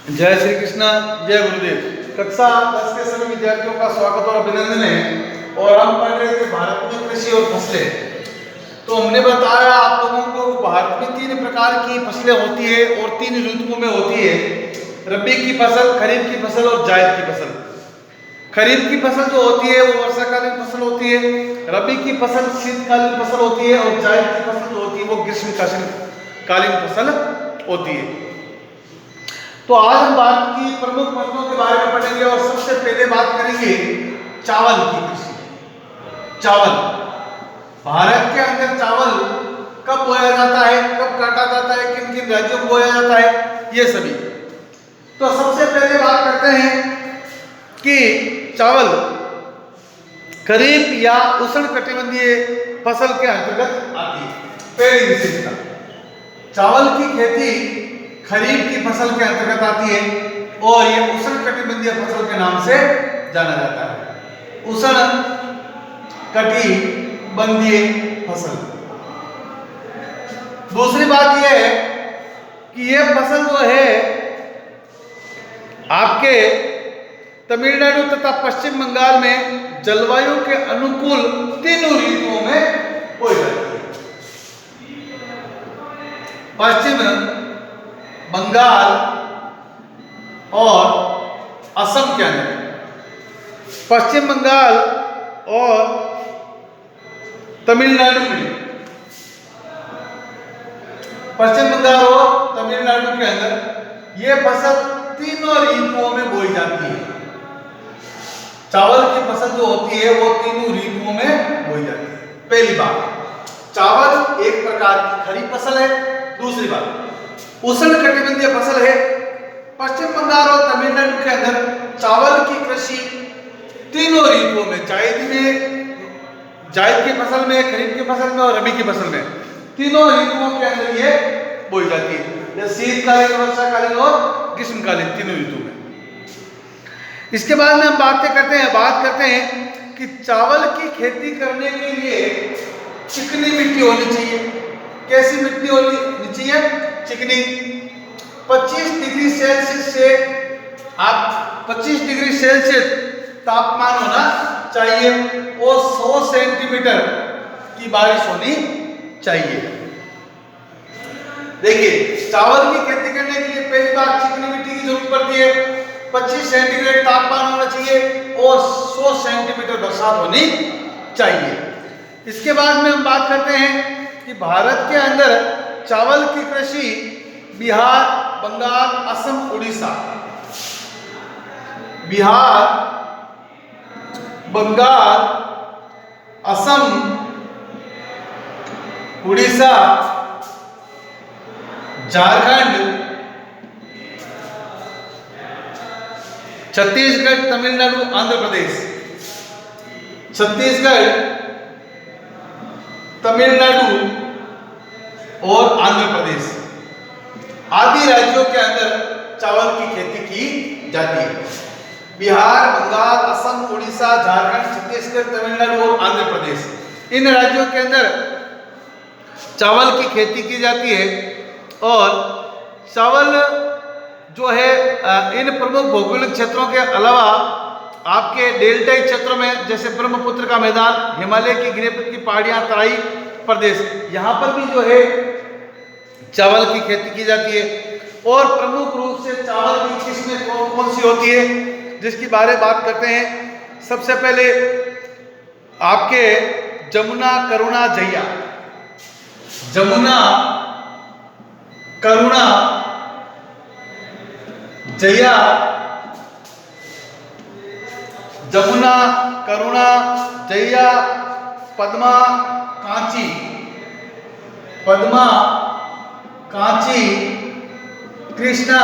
जय श्री कृष्णा, जय गुरुदेव। कक्षा 10 के सभी विद्यार्थियों का स्वागत और अभिनंदन है। और हम पढ़ रहे थे भारत में कृषि और फसलें। तो हमने बताया आप लोगों को भारत में 3 प्रकार की फसलें होती है और 3 ऋतुओं में होती है। रबी की फसल, खरीफ की फसल और जायद की फसल। खरीफ की फसल जो होती है वो वर्षाकालीन फसल होती है, रबी की फसल शीतकालीन फसल होती है और जायद की फसल जो होती है वो ग्रीष्मकालीन फसल होती है। तो आज हम भारत की प्रमुख फसलों के बारे में पढ़ेंगे और सबसे पहले बात करेंगे चावल की कृषि। चावल, भारत के अंदर चावल कब बोया जाता है, कब काटा जाता है, किन किन राज्यों में बोया जाता है, ये सभी। तो सबसे पहले बात करते हैं कि चावल खरीफ या उष्णकटिबंधीय फसल के अंतर्गत आती है। पहली विशेषता, चावल की खेती खरीफ की फसल के अंतर्गत आती है और यह उष्णकटिबंधीय फसल के नाम से जाना जाता है। उष्णकटिबंधीय फसल। दूसरी बात यह है कि यह फसल जो है आपके तमिलनाडु तथा पश्चिम बंगाल में जलवायु के अनुकूल तीनों ऋतुओं में बोई जाती है। पश्चिम बंगाल और असम के अंदर, पश्चिम बंगाल और तमिलनाडु में, पश्चिम बंगाल और तमिलनाडु के अंदर यह फसल तीनों ऋतुओं में बोई जाती है। चावल की फसल जो होती है वो तीनों ऋतुओं में बोई जाती है। पहली बात, चावल एक प्रकार की खरीफ फसल है। दूसरी बात, उष्णकटिबंधीय फसल है। पश्चिम बंगाल और तमिलनाडु के अंदर चावल की कृषि तीनों ऋतुओं में, जायद की फसल में, खरीफ की फसल में और रबी की फसल में, तीनों ऋतुओं के अंदर ये बोई जाती है। शीतकालीन, वर्षाकालीन और ग्रीष्मकालीन, तीनों ऋतु में। इसके बाद में हम बात करते हैं कि चावल की खेती करने के लिए चिकनी मिट्टी होनी चाहिए। कैसी मिट्टी होनी चाहिए? चिकनी। 25 डिग्री सेल्सियस से 25 डिग्री सेल्सियस तापमान होना चाहिए और 100 सेंटीमीटर की बारिश होनी चाहिए। देखिए, चावल की खेती करने के लिए पहली बात चिकनी मिट्टी की जरूरत पड़ती है। 25 सेंटीग्रेड तापमान होना चाहिए और 100 सेंटीमीटर बरसात होनी चाहिए। इसके बाद में हम बात करते हैं कि भारत के अंदर चावल की कृषि बिहार, बंगाल, असम, उड़ीसा, बिहार, बंगाल, असम, उड़ीसा, झारखंड, छत्तीसगढ़, तमिलनाडु, आंध्र प्रदेश, छत्तीसगढ़, तमिलनाडु और आंध्र प्रदेश आदि राज्यों के अंदर चावल की खेती की जाती है। बिहार, बंगाल, असम, उड़ीसा, झारखंड, छत्तीसगढ़, तमिलनाडु और आंध्र प्रदेश, इन राज्यों के अंदर चावल की खेती की जाती है। और चावल जो है इन प्रमुख भौगोलिक क्षेत्रों के अलावा आपके डेल्टाई क्षेत्रों में, जैसे ब्रह्मपुत्र का मैदान, हिमालय की गिरिपथ की पहाड़ियां, तराई प्रदेश, यहाँ पर भी जो है चावल की खेती की जाती है। और प्रमुख रूप से चावल की किस्में कौन कौन सी होती है, जिसकी बात करते हैं। सबसे पहले आपके जमुना, करुणा, जया। जमुना, करुणा, जया, जमुना, करुणा, जया, पद्मा, कांची, पद्मा, कांची, कृष्णा,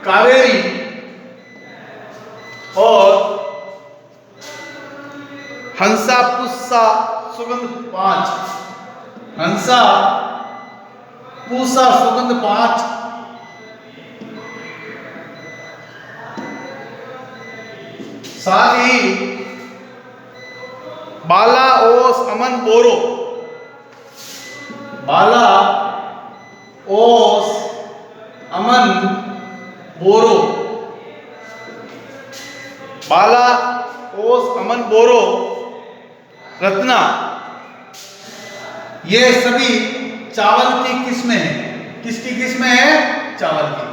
कावेरी और हंसा, पुष्सा, सुगंध 5। हंसा, पूसा, सुगंध 5। साथ ही बाला, ओस, अमन, बोरो, बाला, ओस, अमन बोरो, बाला, ओस, अमन बोरो, रत्ना, ये सभी चावल की किस्में हैं। किसकी किस्में हैं? चावल की।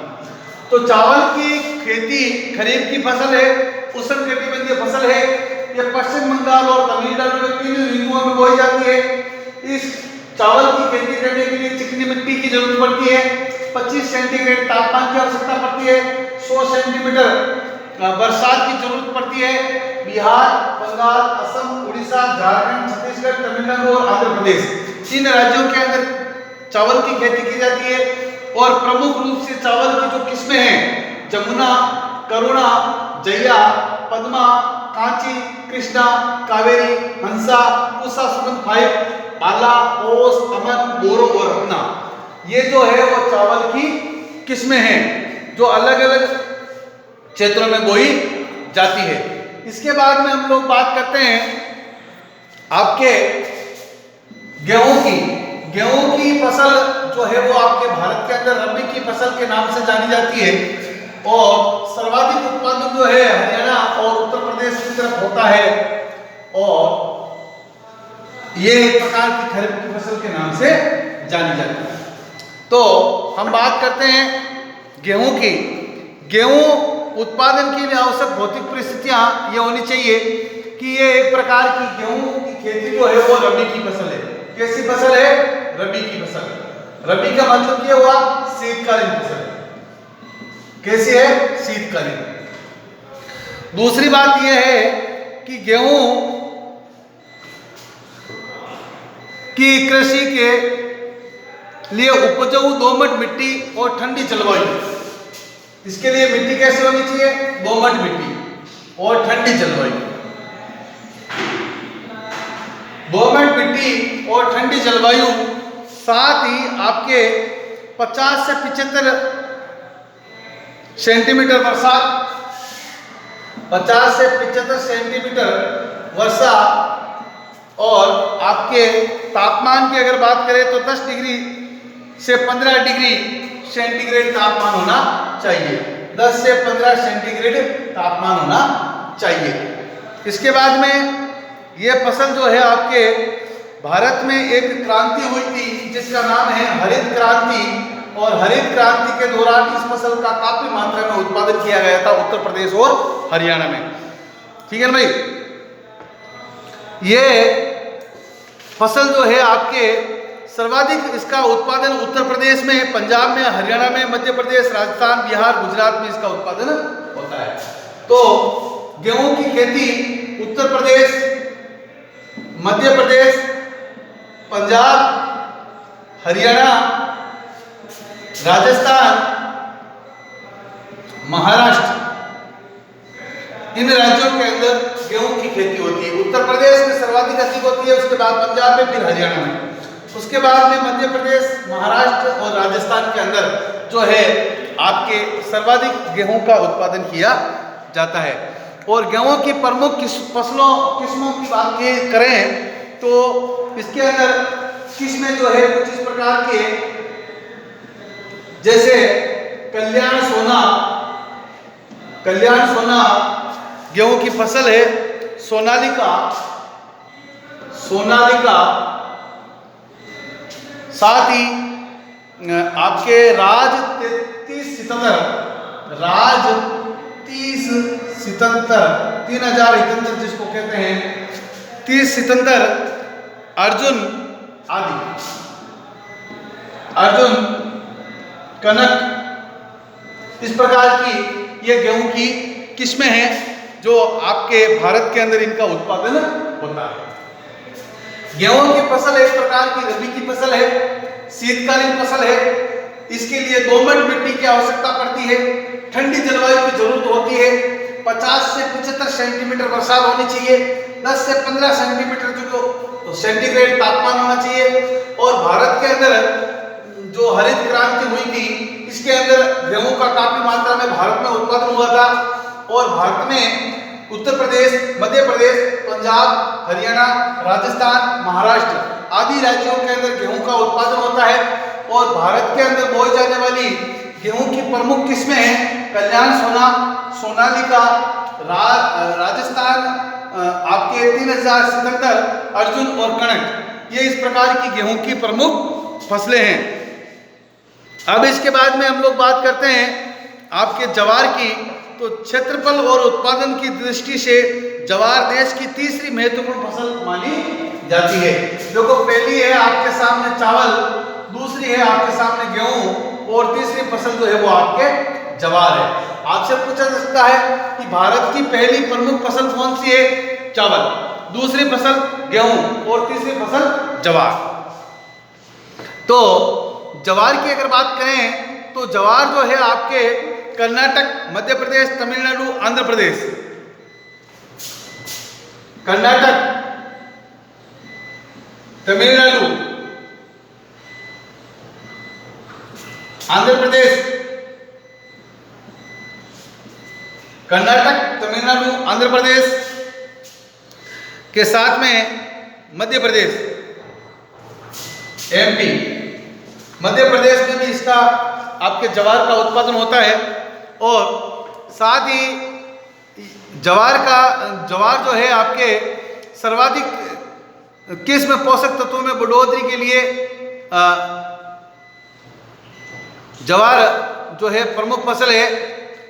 तो चावल की खेती खरीफ की फसल है, उष्णकटिबंधीय फसल है। ये पश्चिम बंगाल और तमिलनाडु में 3 ऋतुओं में बोई जाती है। इस चावल की खेती करने के लिए चिकनी मिट्टी की जरूरत पड़ती है। 25 सेंटीग्रेड तापमान की आवश्यकता पड़ती है। 100 सेंटीमीटर बरसात की जरूरत पड़ती है। बिहार, बंगाल, असम, उड़ीसा, झारखंड, छत्तीसगढ़, तमिलनाडु और आंध्र प्रदेश, 3 राज्यों के अंदर चावल की खेती की जाती है। और प्रमुख रूप से चावल की जो किस्में हैं, जमुना, करुणा, जया, पद्मा, कांची, कृष्णा, कावेरी, हंसा, पूसा, सुगंध 5, बाला, ओस, अमन, बोरो और रत्ना, ये जो है वो चावल की किस्में हैं जो अलग अलग क्षेत्रों में बोई जाती है। इसके बाद में हम लोग बात करते हैं आपके गेहूं की। गेहूं की फसल जो है वो आपके भारत के अंदर रबी की फसल के नाम से जानी जाती है। और सर्वाधिक उत्पादन जो है हरियाणा और उत्तर प्रदेश की तरफ होता है। और ये एक प्रकार की खरीफ की फसल के नाम से जानी जाती है। तो हम बात करते हैं गेहूं की। गेहूं उत्पादन के लिए आवश्यक भौतिक परिस्थितियां ये होनी चाहिए कि ये एक प्रकार की गेहूं की खेती जो है वो रबी की फसल है। कैसी फसल है? रबी की फसल। रबी का मतलब क्या हुआ? शीतकालीन फसल। कैसी है? शीतकालीन। दूसरी बात यह है कि गेहूं की कृषि के लिए उपजाऊ दोमट मिट्टी और ठंडी जलवायु। इसके लिए मिट्टी कैसी होनी चाहिए? दोमट मिट्टी और ठंडी जलवायु। दोमट मिट्टी और ठंडी जलवायु, साथ ही आपके 50 से 75 सेंटीमीटर बरसात, 50 से 75 सेंटीमीटर वर्षा, और आपके तापमान की अगर बात करें तो 10 डिग्री से 15 डिग्री सेंटीग्रेड तापमान होना चाहिए। 10 से 15 सेंटीग्रेड तापमान होना चाहिए। इसके बाद में ये फसल जो है आपके भारत में एक क्रांति हुई थी जिसका नाम है हरित क्रांति। और हरित क्रांति के दौरान इस फसल का काफी मात्रा में उत्पादन किया गया था उत्तर प्रदेश और हरियाणा में। ठीक है ना भाई? ये फसल जो है आपके सर्वाधिक इसका उत्पादन उत्तर प्रदेश में, पंजाब में, हरियाणा में, मध्य प्रदेश, राजस्थान, बिहार, गुजरात में इसका उत्पादन होता है। तो गेहूं की खेती उत्तर प्रदेश, मध्य प्रदेश, पंजाब, हरियाणा, राजस्थान, महाराष्ट्र, इन राज्यों के अंदर गेहूं की खेती होती है। उत्तर प्रदेश में सर्वाधिक अधिक होती है, उसके बाद पंजाब में, फिर हरियाणा में, उसके बाद में मध्य प्रदेश, महाराष्ट्र और राजस्थान के अंदर जो है आपके सर्वाधिक गेहूं का उत्पादन किया जाता है। और गेहूं की प्रमुख किस्मों की बात करें तो इसके अंदर किस्में जो है कुछ इस प्रकार के, जैसे कल्याण सोना गेहूं की फसल है। सोनालिका, साथ ही आपके राज 3077 जिसको कहते हैं 3077, अर्जुन कनक, इस प्रकार की ये गेहूं की किस्में हैं जो आपके भारत के अंदर इनका उत्पादन होता है। गेहूं की फसल एक प्रकार की रबी की फसल है, शीतकालीन फसल है। इसके लिए दोमट मिट्टी की आवश्यकता पड़ती है, ठंडी जलवायु की जरूरत होती है। 50 से 75 सेंटीमीटर बरसात होनी चाहिए, 10 से 15 सेंटीमीटर जो सेंटीग्रेड तापमान होना चाहिए। और भारत के अंदर जो हरित क्रांति हुई थी इसके अंदर गेहूं का काफी मात्रा में भारत में उत्पादन हुआ था। और भारत में उत्तर प्रदेश, मध्य प्रदेश, पंजाब, हरियाणा, राजस्थान, महाराष्ट्र आदि राज्यों के अंदर गेहूं का उत्पादन होता है। और भारत के अंदर बोई जाने वाली गेहूं की प्रमुख किस्में हैं कल्याण सोना, सोनालिका, राजस्थान आपके 3077, अर्जुन और कनक। ये इस प्रकार की गेहूं की प्रमुख फसलें हैं। अब इसके बाद में हम लोग बात करते हैं आपके जवार की। तो क्षेत्रफल और उत्पादन की दृष्टि से जवार देश की तीसरी महत्वपूर्ण फसल मानी जाती है। देखो पहली है आपके सामने चावल, दूसरी है आपके सामने गेहूं और तीसरी फसल जो है वो आपके जवार है। आपसे पूछा जा सकता है कि भारत की पहली प्रमुख फसल कौन सी है? चावल, दूसरी फसल गेहूं और तीसरी फसल जवार। तो जवार की अगर बात करें तो जवार जो है आपके कर्नाटक, मध्य प्रदेश, तमिलनाडु, आंध्र प्रदेश, कर्नाटक, तमिलनाडु, आंध्र प्रदेश, कर्नाटक, तमिलनाडु, आंध्र प्रदेश के साथ में मध्य प्रदेश, एमपी, मध्य प्रदेश में भी इसका आपके जवार का उत्पादन होता है। और साथ ही जवार जो है आपके सर्वाधिक किस्म पोषक तत्वों में बढ़ोतरी के लिए जवार जो है प्रमुख फसल है।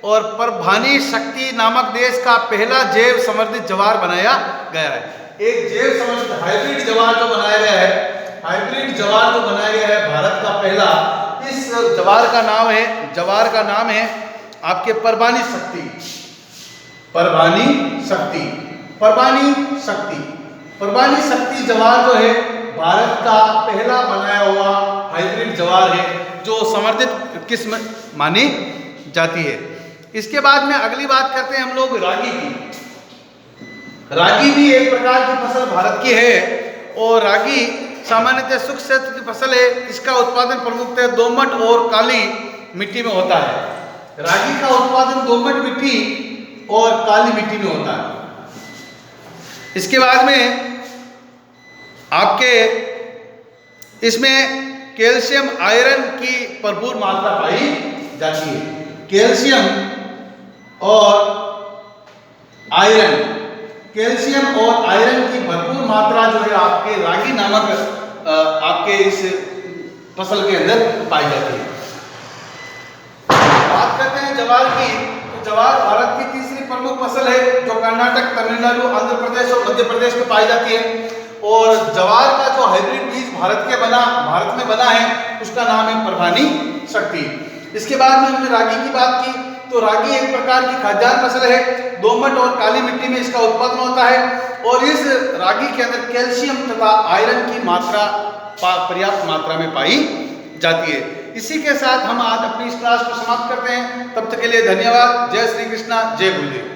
और परभानी शक्ति नामक देश का पहला जैव समर्थित जवार बनाया गया है। एक जैव समर्थित हाइब्रिड जवार जो बनाया गया है, हाइब्रिड जवार जो बनाया गया है भारत का पहला, इस जवार का नाम है आपके परभानी शक्ति, परभानी शक्ति, परभानी शक्ति, परभानी शक्ति जवार जो है भारत का पहला बनाया हुआ हाइब्रिड जवार है जो समर्थित किस्म मानी जाती है। इसके बाद में अगली बात करते हैं हम लोग रागी की। रागी भी एक प्रकार की फसल भारत की है और रागी सामान्यतः शुष्क क्षेत्र की फसल है। इसका उत्पादन प्रमुखतः दोमट और काली मिट्टी में होता है। रागी का उत्पादन दोमट मिट्टी और काली मिट्टी में होता है। इसके बाद में आपके इसमें कैल्शियम आयरन की भरपूर मात्रा पाई जाती है। कैल्शियम और आयरन, कैल्शियम और आयरन की भरपूर मात्रा जो है आपके रागी नामक आपके इस फसल के अंदर पाई जाती है। बात करते हैं जवार की। तो जवार भारत की तीसरी प्रमुख फसल है जो कर्नाटक, तमिलनाडु, आंध्र प्रदेश और मध्य प्रदेश में पाई जाती है। और जवार का जो हाइब्रिड बीज भारत में बना है उसका नाम है परभानी शक्ति। इसके बाद में हमने रागी की बात की। तो रागी एक प्रकार की खाद्यान्न फसल है। दोमट और काली मिट्टी में इसका उत्पादन होता है और इस रागी के अंदर कैल्शियम तथा आयरन की मात्रा पर्याप्त मात्रा में पाई जाती है। इसी के साथ हम आज अपनी इस क्लास को समाप्त करते हैं। तब तक के लिए धन्यवाद। जय श्री कृष्णा, जय गुरुदेव।